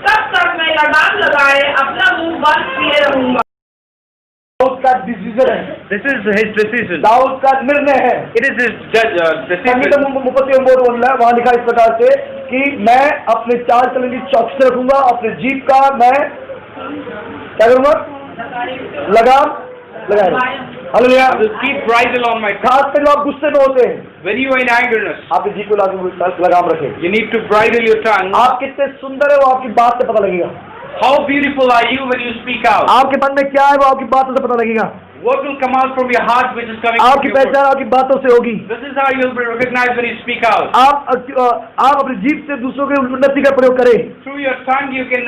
तब तक मैं लगाम लगाए अपना मुंह बंद किए रहूंगा। दाऊद का डिसीजन है, This is his decision. Dawood का निर्णय है। It is his decision. संगीत मुपत्ति वहाँ लिखा इस प्रकार से कि मैं अपने चाल चलन की चौकसी रखूंगा, अपने जीभ का मैं क्या करूंगा, लगाम लगाए। Hallelujah. I will keep bridle on my tongue. खास कर लोग गुस्से में होते हैं, When you are in angerness, आपके जीभ को लगाम रखें। you need to bridle your tongue. आप कितने सुंदर है वो आपकी बात से पता लगेगा। How beautiful are you when you speak out? आपके मन में क्या है वो आपकी बातों से पता लगेगा। What will come out from your heart which is coming from आपकी your पहचान mouth? आपकी बातों से होगी। This is how you'll be recognized when you speak out. आप अपनी जीभ से दूसरों की उन्नति का प्रयोग करें। Through your tongue you can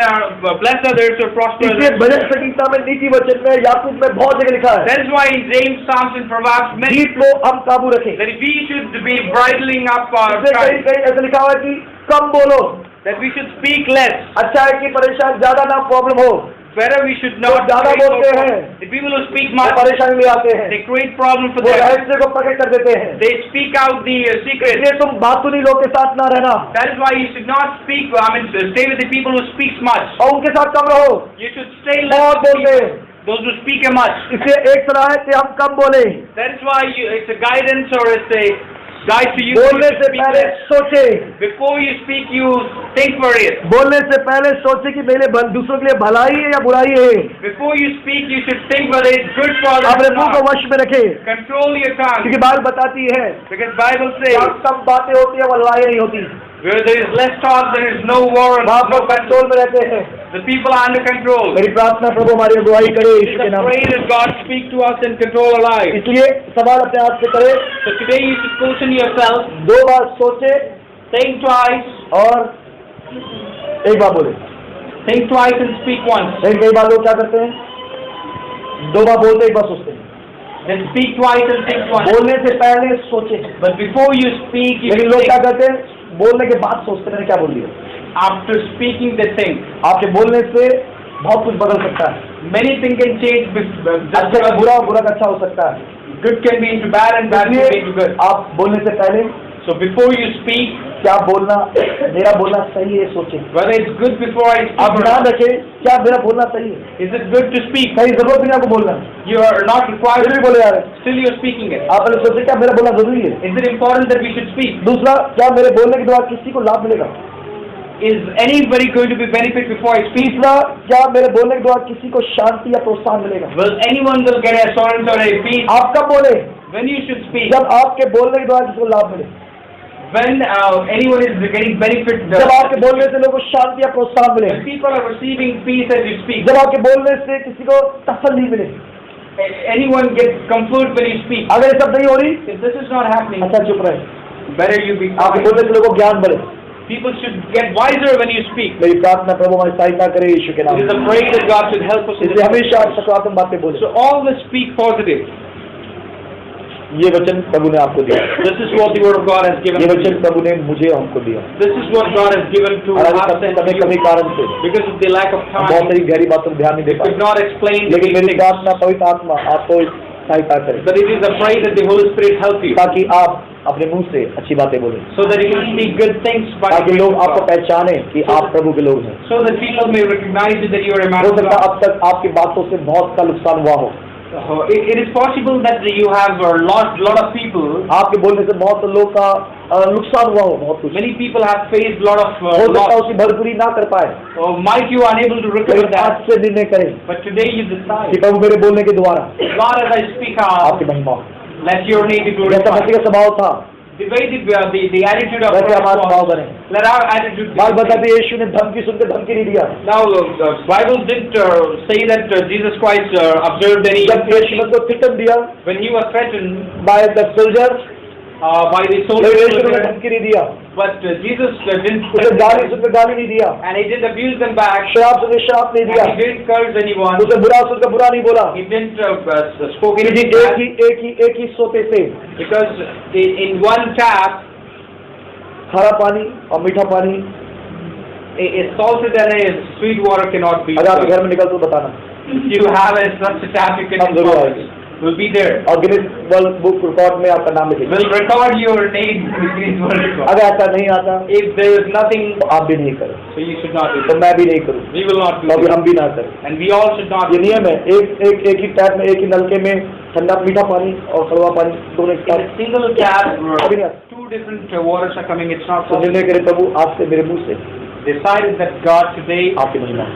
bless others or prosper इसलिए others. भजन संगीता में, नीति वचन में, याकूब में बहुत जगह लिखा है That is why in James, Psalms and Proverbs many जीभ को हम काबू रखें। that we should be bridling up our इसलिए कहीं tongue, कहीं ऐसा लिखा हुआ है कि कम बोलो। that we should speak less. अच्छा है कि परेशान ज्यादा ना प्रॉब्लम हो, Whether we should not ज़्यादा speak बोलते more. हैं। The people who speak वो much, परेशानी ले आते हैं, they create problem for वो them. रहस्य को प्रकट कर देते हैं। They speak out the secret. इसलिए तुम बातूनी लोग के साथ ना रहना That is why you should not speak, stay with the people who speak much. और उनके साथ कम रहो। You should stay less बहुत with बोलते people, हैं। those who speak much. इसलिए एक सलाह है कि हम कम बोले, That is why it's a guidance or it's a guide to you. बोलने to से speak पहले less. सोचे, Before you speak, you think for it. बोलने से पहले सोचे कि मेरे दूसरों के लिए भलाई है या बुराई है। Before you speak, you should think whether it's good for others अपने or मुंह को not. वश में रखे, Control your tongue. क्योंकि बाइबल बताती है Because Bible जहाँ says, कम बातें होती है वो लड़ाई नहीं होती, where there is less talk, there is no war and वहाँ no पर battle. कंट्रोल में रहते हैं। The people are under control. मेरी प्रार्थना प्रभु हमारी अगुवाई करे It यीशु is के a नाम। prayer that God speak to us and control our lives. इसलिए सवाल अपने आप से करे, So today you should question yourself, 2 बार सोचे think twice, और एक बार बोले। think twice and speak once. लेकिन कई बार लोग क्या करते हैं, 2 बार बोलते एक बार सोचते हैं। Then speak twice and think once. बोलने से पहले सोचे, But before you speak, you लेकिन should लोग क्या think. करते हैं, बोलने के बाद सोचते हैं क्या बोल दिया। After speaking, they think. आपके बोलने से बहुत कुछ बदल सकता है, Many things can change. Just अच्छे का बुरा और बुरा का अच्छा हो सकता है। good can be into bad and bad can be इसलिए into good. आप बोलने से पहले So before you speak, क्या बोलना, मेरा बोलना सही है सोचे। whether it's good before I speak आप or ध्यान not. रखें, क्या मेरा बोलना सही है। Is it good to speak? कहीं जरूरत नहीं आपको बोलना, You are not फिर required. भी बोले यार। Still you are speaking it. आप पहले सोचे क्या मेरा बोलना जरूरी है। Is it important that we should speak? दूसरा, क्या मेरे बोलने के बाद किसी को लाभ मिलेगा। Is anybody going to be benefit before I speak? तीसरा, क्या मेरे बोलने के बाद किसी को शांति या प्रोत्साहन मिलेगा। Will anyone will get assurance or a peace? आप कब बोले, When you should speak? जब आपके बोलने के बाद किसी को लाभ मिले, When anyone is getting benefit? जब आपके बोलने से लोगों को शांति या प्रोत्साहन मिले, When people are receiving peace as you speak. जब आपके बोलने से किसी को तसल्ली मिले। Anyone gets comfort when you speak. अगर ये सब नहीं हो रही, If this is not happening, अच्छा चुप रहे। better you be आपके quiet. बोलने से लोगों को ज्ञान बढ़े। People should get wiser when you speak. मेरी प्रार्थना प्रभु हमारी सहायता करे यीशु के नाम It is a में। prayer that God should help us in इसलिए this. हमेशा सकारात्मक बातें बोले। So always speak positive. ये वचन प्रभु ने आपको दिया, This is what the word of God has given ये to वचन you. प्रभु ने मुझे हमको दिया। This is what God has given to और us आज and to कभी you. कभी कारण से Because of the lack of हम बहुत time, सारी गहरी बातों पर ध्यान नहीं दे we could पाए, not explain लेकिन these मेरी things. प्रार्थना पवित्र आत्मा आपको सहायता करे But it is a prayer that the Holy Spirit help you, ताकि आप अपने मुंह से अच्छी बातें बोलें, so that you can speak good things by the ताकि grace लोग of आपको God. पहचाने कि आप प्रभु के लोग हैं। So that people may recognize you that you are a man हो of सकता है God. अब तक आपकी बातों से बहुत का नुकसान हुआ हो, It is possible that you have lost a lot of people. आपके बोलने से बहुत लोग का नुकसान हुआ हो, बहुत कुछ। Many people have faced lot of हो सकता है loss. उसकी भरपूरी ना कर पाए, Might you unable to recover लेकिन आज that. से निर्णय करें But today you कि decide, प्रभु मेरे बोलने के द्वारा Lord, as I speak out, आपकी महिमा, let your name be जैसा glorified. मसीह का स्वभाव था The way the attitude of वैसे हमारा स्वभाव God, बने। let our attitude be. बात बताते यीशु ने धमकी सुनकर धमकी नहीं दिया। Now, the Bible didn't say that Jesus Christ observed any. जब यीशु ने को थ्रेटन दिया When he was threatened by the soldier, by the लेकिन यीशु ने soldiers, धमकी नहीं दिया, but Jesus didn't. उसे गाली सुनकर गाली नहीं दिया, And he didn't abuse them back. शराब सुनकर शराब नहीं दिया, And he didn't curse anyone. उसे बुरा सुनकर बुरा नहीं बोला। He didn't spoke क्योंकि anything bad. एक ही सोते से Because in one tap, खारा पानी और मीठा पानी, a salted and a sweet water cannot be. अगर आपके घर में निकल तो बताना, If you have such a tap, you can हम जरूर आएंगे। will be there. और गिनीज वर्ल्ड बुक रिकॉर्ड में आपका नाम लिखेगा। Will record your name in the Guinness World Record. अगर ऐसा नहीं आता If there is nothing, तो आप भी नहीं करें, so you should not do तो that. मैं भी नहीं करूँ, We will not do तो अभी that. हम भी ना करें। And we all should not ये do नियम है, एक ही टैप में, एक ही नलके में ठंडा मीठा पानी और कड़वा पानी दोनों एक that. In साथ a single tap, अभी नहीं आता। two different waters are coming. It's not तो possible. निर्णय करे प्रभु आज से मेरे मुंह से Decided that God today, आपकी महिमा।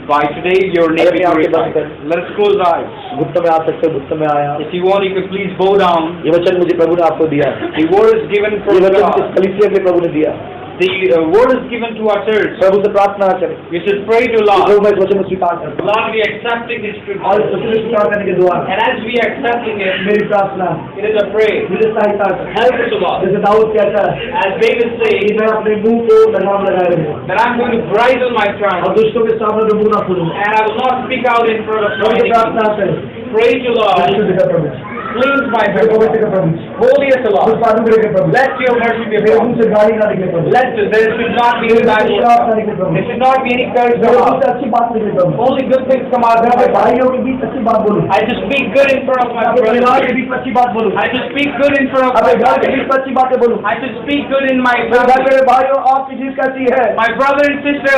by today, your name be अरे आपके बंद glorified. कर। Let's close our eyes. घुटनों में आ सकते हो, घुटनों में आया। If you want, you can please bow down. ये वचन मुझे प्रभु ने आपको दिया है, The word is given ये from वचन God. इस कलीसिया के प्रभु ने दिया। The word is given to our church. प्रभु से प्रार्थना करें, We should pray to Prabhu Lord. मैं इस वचन को स्वीकार करता हूँ, Lord, we are accepting this और इस scripture. वचन को स्वीकार करने के द्वारा And as we are accepting it, मेरी प्रार्थना it is a prayer. मुझे सहायता कर। Help us, Lord. जैसे दाऊद कहता है As David कि says, मैं अपने मुंह को लगाम लगाए रहूंगा that I'm going to bridle my और tongue, दुष्टों के सामने में मुंह ना खोलूंगा। and I will not speak out in front of प्रभु से my प्रार्थना करें, Pray to Lord. शुद्ध कर प्रभु, Cleanse my मेरे heart. पवित्र कर प्रभु, Holy is the Lord. कुछ अनुग्रह के प्रभु, Let your mercy be मेरे मुंह upon. से गाली ना निकले प्रभु, Let there should not be any bad मेरे word. श्राप ना निकले प्रभु, There should not be any curse मेरे come मुंह out. से अच्छी बात निकले प्रभु, Only good things come out मैं of my अपने mouth. भाइयों के बीच अच्छी बात बोलूं, I just speak good in front of my अपने परिवार के brothers. बीच अच्छी बात बोलूं, I just speak good in front of अपने my घर के बीच brothers. अच्छी बातें बोलूं। I just speak good in my मेरे घर family. मेरे भाइयों आपकी चीज कैसी है? My brother and sister,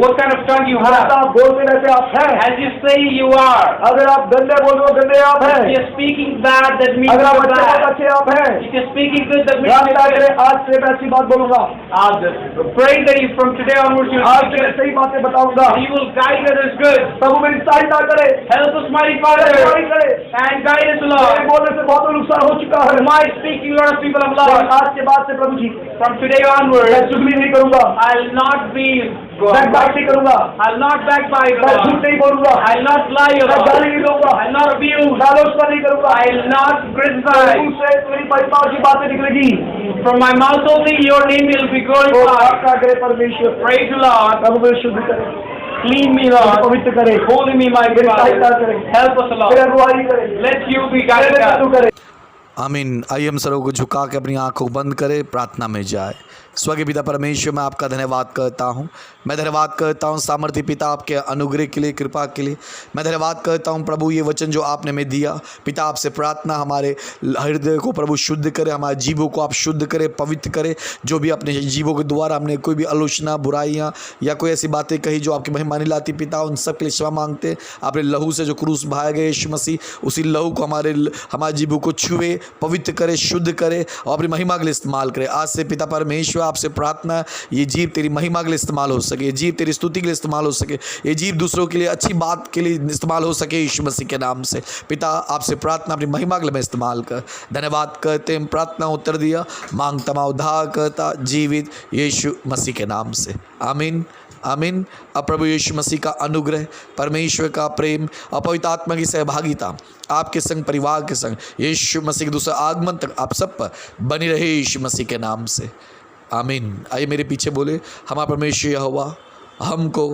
what kind of tongue you जैसा have? आप बोलते रहते आप हैं, As you say you are. अगर आप गंदे बोल रहे हो गंदे आप If हैं, you're speaking bad, that means अगर आप you're अच्छे bad. बहुत अच्छे आप हैं, If you're speaking good, that means प्रार्थना you're करें good. आज से मैं अच्छी बात बोलूंगा, Pray that you from today onwards you'll आज speak से मैं good. सही बातें बताऊंगा। You will guide others good. प्रभु मेरी सहायता करे, Help us, mighty मेरी Father, सहायता करे। and guide us, मेरे Lord. बोलने से बहुत नुकसान हो चुका है, My speaking, a lot of people have और lost. आज के बाद से प्रभु जी From today मैं onwards, चुगली नहीं करूंगा, I'll not be बैकबाइट नहीं करूंगा, I'll not backbite, मैं झूठ Lord. नहीं बोलूंगा, I'll not lie, मैं Lord. गाली नहीं दूंगा, I'll not abuse. मैं आलोचना नहीं करूंगा। I'll not मेरे criticize. मुंह से मेरी महिमा की बातें निकलेगी, From my mouth only, your name will be तो glorified. प्रार्थना करे परमेश्वर, Pray to Lord. प्रभु मेरे शुद्ध करे, Clean me, मुझे Lord. पवित्र करे, Holy me, my मेरी सहायता Father. करे, Help us, मेरी Lord. अगुवाई करे, Let you be मेरे guided नेतृत्व us. करे। आमीन। आइए हम सरों को झुका के अपनी आंखों को बंद करें, प्रार्थना में जाए। स्वर्गीय पिता परमेश्वर, मैं आपका धन्यवाद करता हूँ। मैं धन्यवाद करता हूँ सामर्थ्य पिता आपके अनुग्रह के लिए, कृपा के लिए। मैं धन्यवाद करता हूँ प्रभु, ये वचन जो आपने हमें दिया पिता, आपसे प्रार्थना हमारे हृदय को प्रभु शुद्ध करे, हमारे जीवों को आप शुद्ध करें, पवित्र करें। जो भी अपने जीवों के द्वारा हमने कोई भी आलोचना, बुराइयाँ या कोई ऐसी बातें कही जो आपकी महिमा नहीं लाती पिता, उन सब के लिए क्षमा मांगते हैं। आपने लहू से जो क्रूस भाया गए यीशु मसीह, उसी लहू को हमारे जीवों को छुए, पवित्र करे, शुद्ध करे और अपनी महिमा के लिए इस्तेमाल करे। आज से पिता परमेश्वर आपसे प्रार्थना, ये जीव तेरी महिमा के लिए इस्तेमाल हो सके, ये जीव तेरी स्तुति के लिए इस्तेमाल हो सके, ये जीव दूसरों के लिए अच्छी बात के लिए इस्तेमाल हो सके यीशु मसीह के नाम से। पिता आपसे प्रार्थना अपनी महिमा के लिए इस्तेमाल कर। धन्यवाद करते हैं, प्रार्थना उत्तर दिया, मांगता मैं उद्धार करता जीवित यीशु मसीह के नाम से, आमीन आमीन। अब प्रभु यीशु मसीह का अनुग्रह, परमेश्वर का प्रेम और पवित्र आत्मा की सहभागिता आपके संग, परिवार के संग, यीशु मसीह के दूसरे आगमन तक आप सब पर बनी रहे यीशु मसीह के नाम से, आमीन। आइए मेरे पीछे बोले, हमारा परमेश्वर यहोवा हमको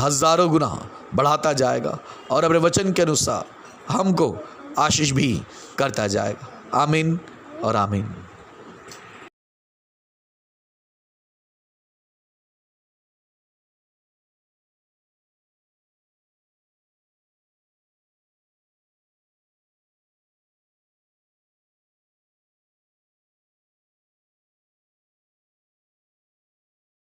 हज़ारों गुना बढ़ाता जाएगा और अपने वचन के अनुसार हमको आशीष भी करता जाएगा, आमीन और आमीन।